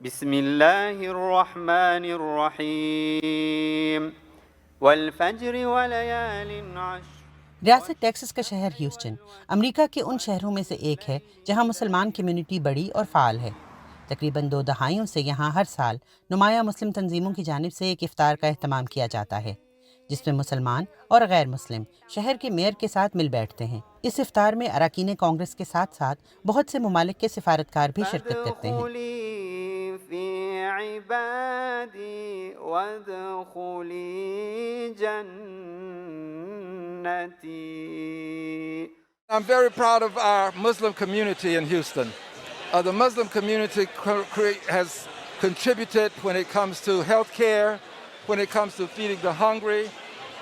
بسم اللہ الرحمن الرحیم والفجر ولیال عشر۔ ریاست ٹیکسس کا شہر ہیوسٹن امریکہ کے ان شہروں میں سے ایک ہے جہاں مسلمان کمیونٹی بڑی اور فعال ہے۔ تقریباً 2 دہائیوں سے یہاں ہر سال نمایاں مسلم تنظیموں کی جانب سے ایک افطار کا اہتمام کیا جاتا ہے، جس میں مسلمان اور غیر مسلم شہر کے میئر کے ساتھ مل بیٹھتے ہیں۔ اس افطار میں اراکین کانگریس کے ساتھ ساتھ بہت سے ممالک کے سفارتکار بھی شرکت کرتے ہیں۔ فادخلی فی عبادی وادخلی جنتی۔ I'm very proud of our Muslim community in Houston. The Muslim community has contributed when it comes to health care, when it comes to feeding the hungry,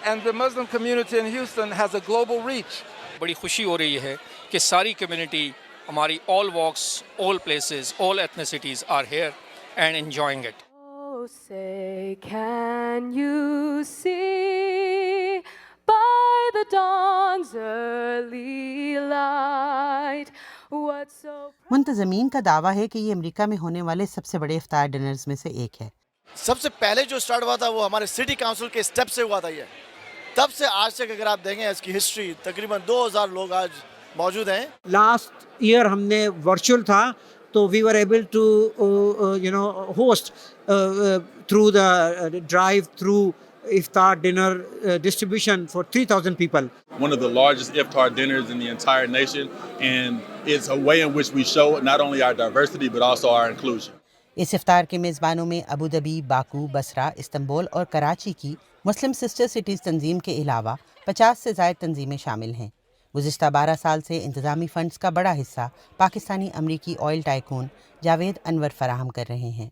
and the Muslim community in Houston has a global reach. بڑی خوشی ہو رہی ہے کہ ساری community ہماری all walks, all places, all ethnicities are here and enjoying it. Oh, say, can you see by the dawn's early light what so منتظمین کا دعویٰ ہے کہ یہ امریکہ میں ہونے والے سب سے بڑے افطار ڈنرز میں سے ایک ہے۔ سب سے پہلے جو سٹارٹ ہوا تھا وہ ہمارے سٹی کاؤنسل کے اسٹیپ سے ہوا تھا۔ یہ تب سے آج تک اگر آپ دیکھیں اس کی ہسٹری، تقریباً 2000 لوگ آج موجود ہیں۔ لاسٹ ایئر ہم نے ورچوئل تھا تو we were able to host through the drive through iftar dinner distribution for 3,000 people. One of the largest iftar dinners in the entire nation, and it's a way in which we show not only our diversity but also our inclusion. اس افطار کے میزبانوں میں Abu Dhabi, Baku, Basra, Istanbul اور کراچی کی مسلم sister cities تنظیم کے علاوہ 50 سے زائد تنظیمیں شامل ہیں۔ گزشتہ 12 سال سے انتظامی فنڈز کا بڑا حصہ پاکستانی امریکی آئل ٹائکون جاوید انور فراہم کر رہے ہیں۔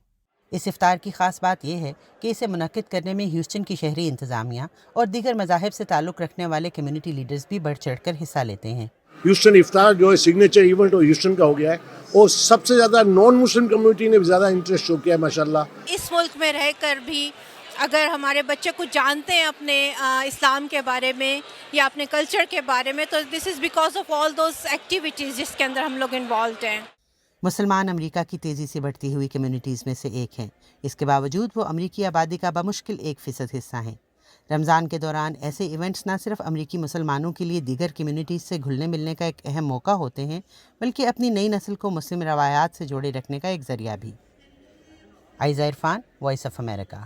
اس افطار کی خاص بات یہ ہے کہ اسے منعقد کرنے میں ہیوسٹن کی شہری انتظامیہ اور دیگر مذاہب سے تعلق رکھنے والے کمیونٹی لیڈرز بھی بڑھ چڑھ کر حصہ لیتے ہیں۔ ہیوسٹن افطار جو ہے سگنیچر ایونٹ اور ہیوسٹن کا ہو گیا ہے، اور سب سے زیادہ نان مسلم کمیونٹی نے بھی زیادہ انٹرسٹ شو کیا ہے ماشاءاللہ۔ اس ملک میں رہ کر بھی اگر ہمارے بچے کچھ جانتے ہیں اپنے اسلام کے بارے میں یا اپنے کلچر کے بارے میں، تو this is because of all those activities جس کے اندر ہم لوگ انوالوڈ ہیں۔ مسلمان امریکہ کی تیزی سے بڑھتی ہوئی کمیونٹیز میں سے ایک ہیں۔ اس کے باوجود وہ امریکی آبادی کا بمشکل 1% حصہ ہیں۔ رمضان کے دوران ایسے ایونٹس نہ صرف امریکی مسلمانوں کے لیے دیگر کمیونٹیز سے گھلنے ملنے کا ایک اہم موقع ہوتے ہیں، بلکہ اپنی نئی نسل کو مسلم روایات سے جوڑے رکھنے کا ایک ذریعہ بھی۔ Ayeza Irfan, voice of America.